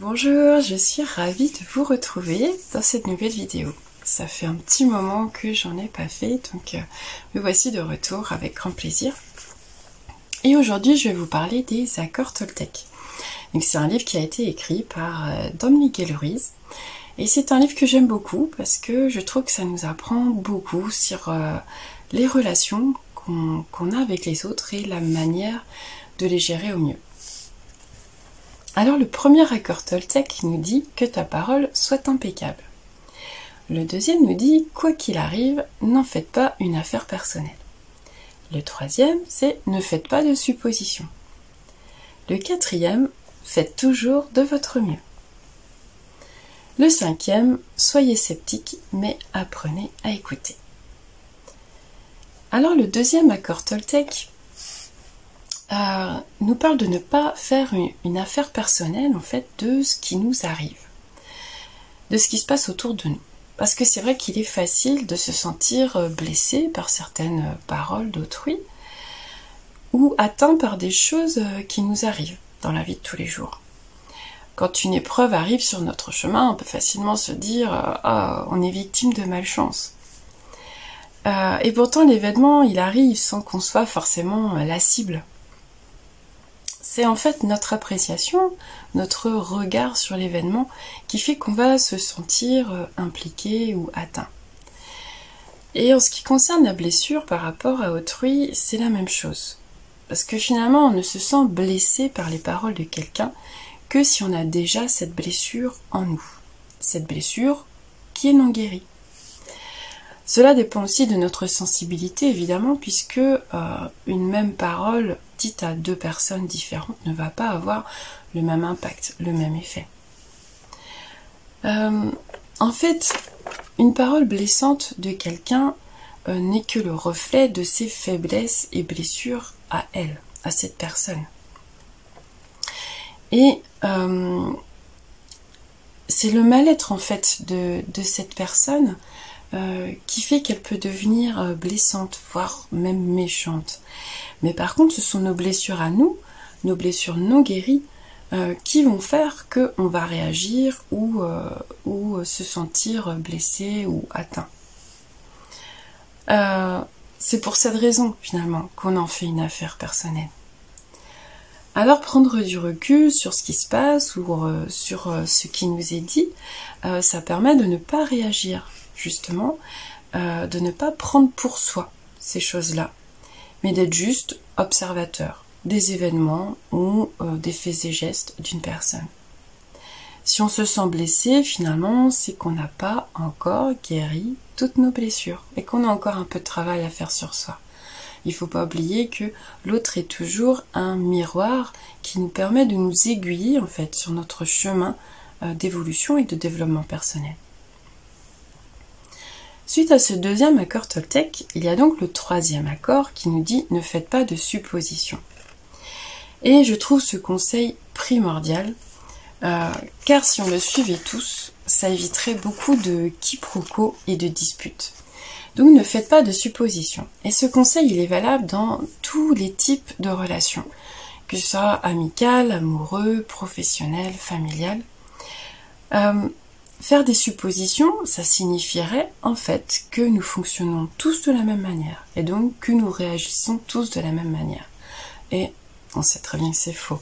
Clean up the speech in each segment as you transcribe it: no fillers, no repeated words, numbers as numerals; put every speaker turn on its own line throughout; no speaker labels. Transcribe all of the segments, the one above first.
Bonjour, je suis ravie de vous retrouver dans cette nouvelle vidéo. Ça fait un petit moment que j'en ai pas fait, donc me voici de retour avec grand plaisir. Et aujourd'hui, je vais vous parler des accords Toltec. Donc c'est un livre qui a été écrit par Don Miguel Ruiz. Et c'est un livre que j'aime beaucoup parce que je trouve que ça nous apprend beaucoup sur les relations qu'on a avec les autres et la manière de les gérer au mieux. Alors le premier accord Toltec nous dit que ta parole soit impeccable. Le deuxième nous dit quoi qu'il arrive, n'en faites pas une affaire personnelle. Le troisième, c'est ne faites pas de suppositions. Le quatrième, faites toujours de votre mieux. Le cinquième, soyez sceptique, mais apprenez à écouter. Alors le deuxième accord Toltec nous parle de ne pas faire une affaire personnelle en fait de ce qui nous arrive, de ce qui se passe autour de nous. Parce que c'est vrai qu'il est facile de se sentir blessé par certaines paroles d'autrui ou atteint par des choses qui nous arrivent dans la vie de tous les jours. Quand une épreuve arrive sur notre chemin, on peut facilement se dire « Ah, on est victime de malchance ». Et pourtant l'événement, il arrive sans qu'on soit forcément la cible. C'est en fait notre appréciation, notre regard sur l'événement qui fait qu'on va se sentir impliqué ou atteint. Et en ce qui concerne la blessure par rapport à autrui, c'est la même chose. Parce que finalement, on ne se sent blessé par les paroles de quelqu'un que si on a déjà cette blessure en nous. Cette blessure qui est non guérie. Cela dépend aussi de notre sensibilité, évidemment, puisque une même parole dite à deux personnes différentes ne va pas avoir le même impact, le même effet. En fait, une parole blessante de quelqu'un n'est que le reflet de ses faiblesses et blessures à elle, à cette personne. Et c'est le mal-être, en fait, de cette personne qui fait qu'elle peut devenir blessante, voire même méchante. Mais par contre, ce sont nos blessures à nous, nos blessures non guéries, qui vont faire qu'on va réagir ou se sentir blessé ou atteint. C'est pour cette raison, finalement, qu'on en fait une affaire personnelle. Alors, prendre du recul sur ce qui se passe ou sur ce qui nous est dit, ça permet de ne pas réagir, justement, de ne pas prendre pour soi ces choses-là, mais d'être juste observateur des événements ou des faits et gestes d'une personne. Si on se sent blessé, finalement, c'est qu'on n'a pas encore guéri toutes nos blessures et qu'on a encore un peu de travail à faire sur soi. Il ne faut pas oublier que l'autre est toujours un miroir qui nous permet de nous aiguiller en fait sur notre chemin d'évolution et de développement personnel. Suite à ce deuxième accord Toltec, il y a donc le troisième accord qui nous dit « ne faites pas de suppositions ». Et je trouve ce conseil primordial, car si on le suivait tous, ça éviterait beaucoup de quiproquos et de disputes. Donc ne faites pas de suppositions. Et ce conseil, il est valable dans tous les types de relations, que ce soit amical, amoureux, professionnel, familial. Faire des suppositions, ça signifierait en fait que nous fonctionnons tous de la même manière, et donc que nous réagissons tous de la même manière. Et on sait très bien que c'est faux.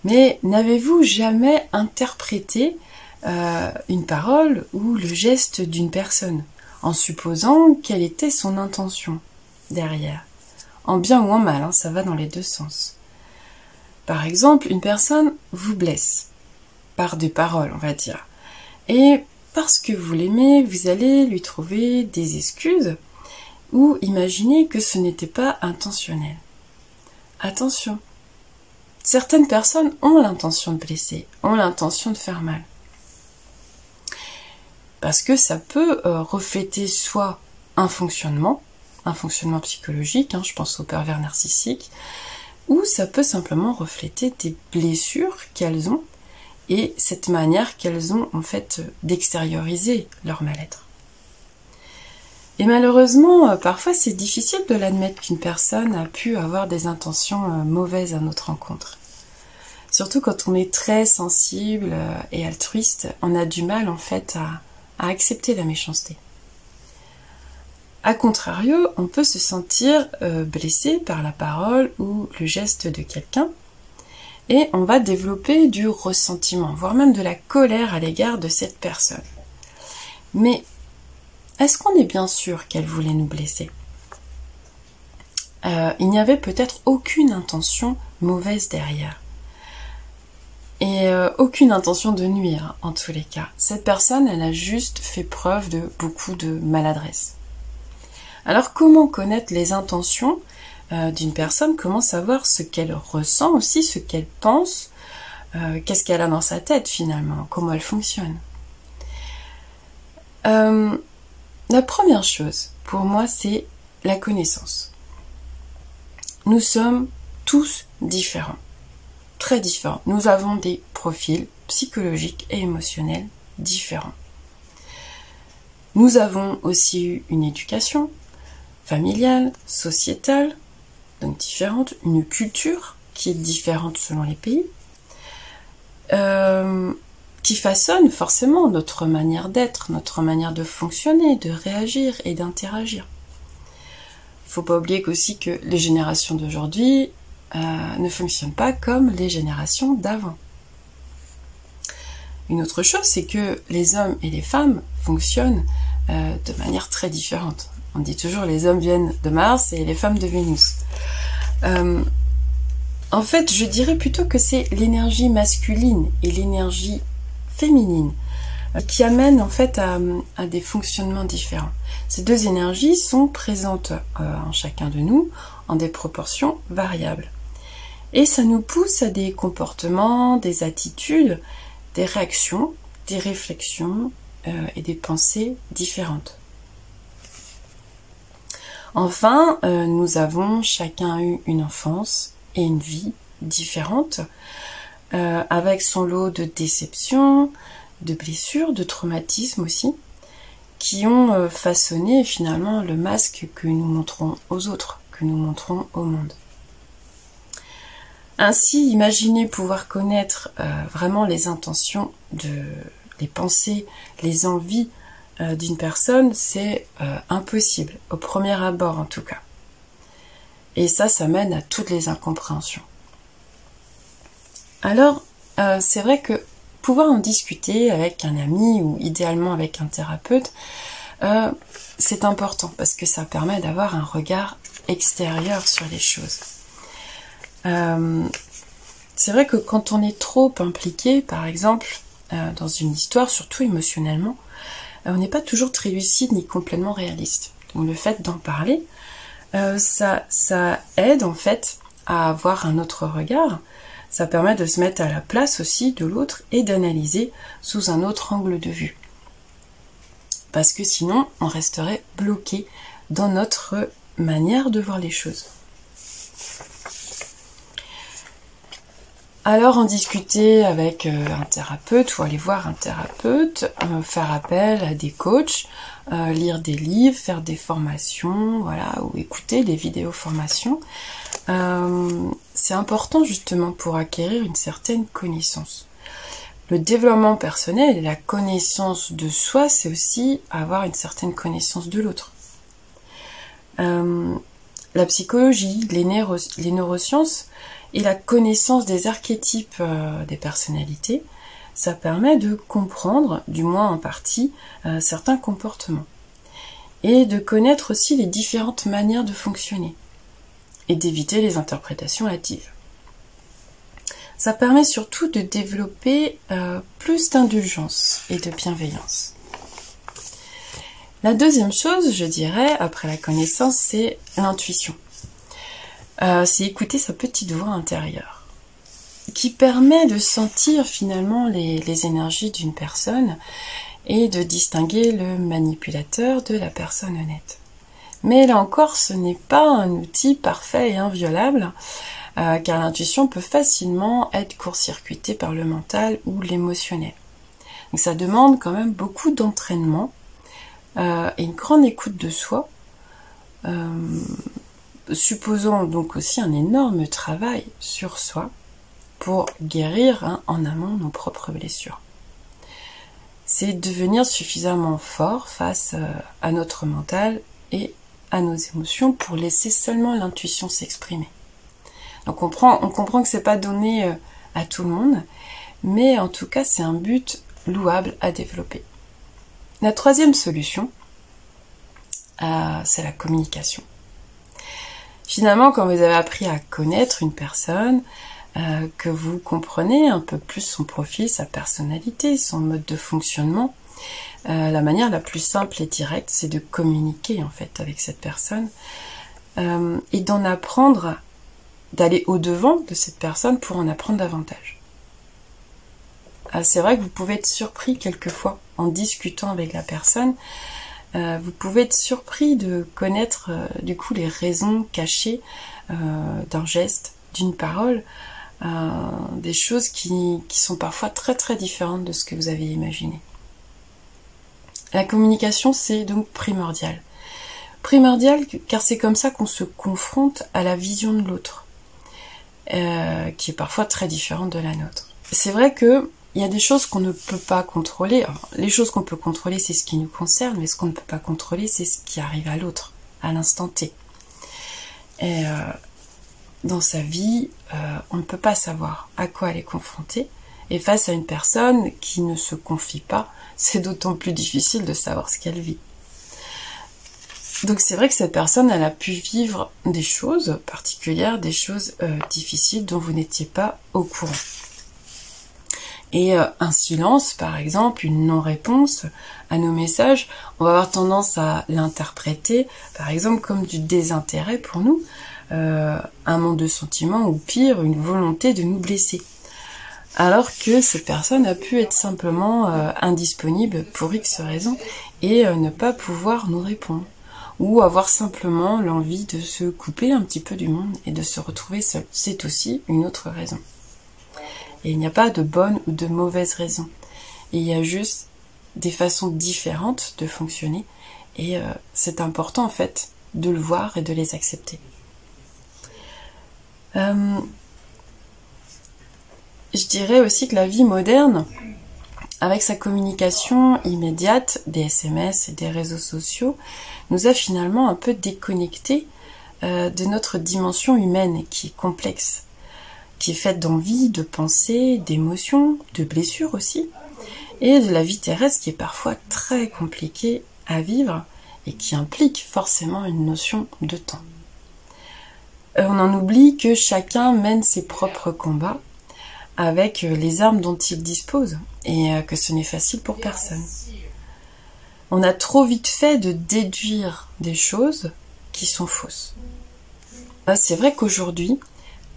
Mais n'avez-vous jamais interprété une parole ou le geste d'une personne en supposant quelle était son intention derrière? En bien ou en mal, hein, ça va dans les deux sens. Par exemple, une personne vous blesse par des paroles, on va dire. Et parce que vous l'aimez, vous allez lui trouver des excuses ou imaginer que ce n'était pas intentionnel. Attention, certaines personnes ont l'intention de blesser, ont l'intention de faire mal. Parce que ça peut refléter soit un fonctionnement psychologique, hein, je pense aux pervers narcissiques, ou ça peut simplement refléter des blessures qu'elles ont et cette manière qu'elles ont en fait d'extérioriser leur mal-être. Et malheureusement, parfois c'est difficile de l'admettre qu'une personne a pu avoir des intentions mauvaises à notre encontre. Surtout quand on est très sensible et altruiste, on a du mal en fait à accepter la méchanceté. A contrario, on peut se sentir blessé par la parole ou le geste de quelqu'un et on va développer du ressentiment, voire même de la colère à l'égard de cette personne. Mais est-ce qu'on est bien sûr qu'elle voulait nous blesser ? Il n'y avait peut-être aucune intention mauvaise derrière. Et aucune intention de nuire, en tous les cas. Cette personne, elle a juste fait preuve de beaucoup de maladresse. Alors, comment connaître les intentions d'une personne? Comment savoir ce qu'elle ressent aussi, ce qu'elle pense? Qu'est-ce qu'elle a dans sa tête, finalement? Comment elle fonctionne? La première chose, pour moi, c'est la connaissance. Nous sommes tous différents. Très différents. Nous avons des profils psychologiques et émotionnels différents. Nous avons aussi eu une éducation familiale, sociétale, donc différente, une culture qui est différente selon les pays, qui façonne forcément notre manière d'être, notre manière de fonctionner, de réagir et d'interagir. Il ne faut pas oublier aussi que les générations d'aujourd'hui ne fonctionnent pas comme les générations d'avant. Une autre chose, c'est que les hommes et les femmes fonctionnent de manière très différente. On dit toujours les hommes viennent de Mars et les femmes de Vénus. En fait, je dirais plutôt que c'est l'énergie masculine et l'énergie féminine qui amènent en fait à des fonctionnements différents. Ces deux énergies sont présentes en chacun de nous en des proportions variables. Et ça nous pousse à des comportements, des attitudes, des réactions, des réflexions et des pensées différentes. Enfin, nous avons chacun eu une enfance et une vie différentes, avec son lot de déceptions, de blessures, de traumatismes aussi, qui ont façonné finalement le masque que nous montrons aux autres, que nous montrons au monde. Ainsi, imaginez pouvoir connaître vraiment les intentions, les pensées, les envies d'une personne, c'est impossible, au premier abord en tout cas. Et ça mène à toutes les incompréhensions. Alors, c'est vrai que pouvoir en discuter avec un ami ou idéalement avec un thérapeute, c'est important parce que ça permet d'avoir un regard extérieur sur les choses. C'est vrai que quand on est trop impliqué, par exemple, dans une histoire, surtout émotionnellement, on n'est pas toujours très lucide ni complètement réaliste. Donc le fait d'en parler, ça aide en fait à avoir un autre regard. Ça permet de se mettre à la place aussi de l'autre et d'analyser sous un autre angle de vue. Parce que sinon, on resterait bloqué dans notre manière de voir les choses. Alors en discuter avec un thérapeute ou aller voir un thérapeute, faire appel à des coachs, lire des livres, faire des formations, voilà, ou écouter des vidéos formations, c'est important justement pour acquérir une certaine connaissance. Le développement personnel et la connaissance de soi, c'est aussi avoir une certaine connaissance de l'autre. La psychologie, les neurosciences et la connaissance des archétypes des personnalités, ça permet de comprendre, du moins en partie, certains comportements. Et de connaître aussi les différentes manières de fonctionner. Et d'éviter les interprétations hâtives. Ça permet surtout de développer plus d'indulgence et de bienveillance. La deuxième chose, je dirais, après la connaissance, c'est l'intuition. C'est écouter sa petite voix intérieure, qui permet de sentir finalement les énergies d'une personne et de distinguer le manipulateur de la personne honnête. Mais là encore, ce n'est pas un outil parfait et inviolable, car l'intuition peut facilement être court-circuitée par le mental ou l'émotionnel. Donc ça demande quand même beaucoup d'entraînement et une grande écoute de soi, supposant donc aussi un énorme travail sur soi pour guérir en amont nos propres blessures. C'est devenir suffisamment fort face à notre mental et à nos émotions pour laisser seulement l'intuition s'exprimer. Donc on comprend que c'est pas donné à tout le monde, mais en tout cas c'est un but louable à développer. La troisième solution, c'est la communication. Finalement, quand vous avez appris à connaître une personne, que vous comprenez un peu plus son profil, sa personnalité, son mode de fonctionnement, la manière la plus simple et directe, c'est de communiquer en fait avec cette personne et d'en apprendre, d'aller au-devant de cette personne pour en apprendre davantage. C'est vrai que vous pouvez être surpris quelquefois en discutant avec la personne. Vous pouvez être surpris de connaître du coup les raisons cachées d'un geste, d'une parole, des choses qui sont parfois très très différentes de ce que vous avez imaginé. La communication, c'est donc primordial. Primordial car c'est comme ça qu'on se confronte à la vision de l'autre, qui est parfois très différente de la nôtre. C'est vrai que il y a des choses qu'on ne peut pas contrôler. Alors, les choses qu'on peut contrôler, c'est ce qui nous concerne, mais ce qu'on ne peut pas contrôler, c'est ce qui arrive à l'autre, à l'instant T. Et dans sa vie, on ne peut pas savoir à quoi elle est confrontée. Et face à une personne qui ne se confie pas, c'est d'autant plus difficile de savoir ce qu'elle vit. Donc c'est vrai que cette personne, elle a pu vivre des choses particulières, des choses difficiles dont vous n'étiez pas au courant. Et un silence, par exemple, une non-réponse à nos messages, on va avoir tendance à l'interpréter, par exemple, comme du désintérêt pour nous, un manque de sentiment ou pire, une volonté de nous blesser. Alors que cette personne a pu être simplement indisponible pour X raisons et ne pas pouvoir nous répondre. Ou avoir simplement l'envie de se couper un petit peu du monde et de se retrouver seul. C'est aussi une autre raison. Et il n'y a pas de bonne ou de mauvaise raison. Il y a juste des façons différentes de fonctionner et c'est important en fait de le voir et de les accepter. Je dirais aussi que la vie moderne, avec sa communication immédiate, des SMS et des réseaux sociaux, nous a finalement un peu déconnectés de notre dimension humaine qui est complexe, qui est faite d'envie, de pensées, d'émotions, de blessures aussi, et de la vie terrestre qui est parfois très compliquée à vivre et qui implique forcément une notion de temps. On en oublie que chacun mène ses propres combats avec les armes dont il dispose et que ce n'est facile pour personne. On a trop vite fait de déduire des choses qui sont fausses. C'est vrai qu'aujourd'hui,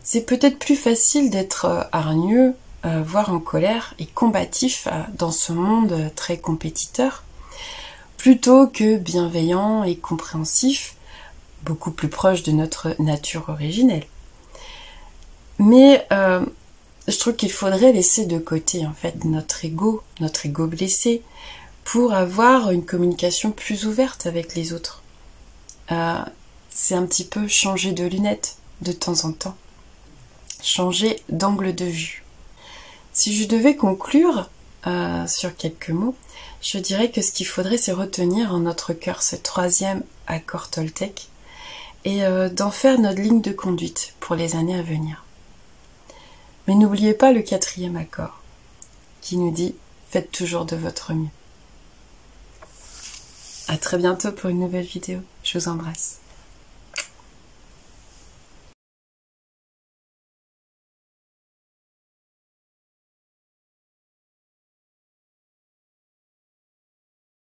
c'est peut-être plus facile d'être hargneux, voire en colère et combatif dans ce monde très compétiteur, plutôt que bienveillant et compréhensif, beaucoup plus proche de notre nature originelle. Mais je trouve qu'il faudrait laisser de côté en fait notre ego blessé, pour avoir une communication plus ouverte avec les autres. C'est un petit peu changer de lunettes de temps en temps. Changer d'angle de vue. Si je devais conclure sur quelques mots, je dirais que ce qu'il faudrait, c'est retenir en notre cœur ce troisième accord Toltec et d'en faire notre ligne de conduite pour les années à venir. Mais n'oubliez pas le quatrième accord qui nous dit « Faites toujours de votre mieux ». À très bientôt pour une nouvelle vidéo. Je vous embrasse.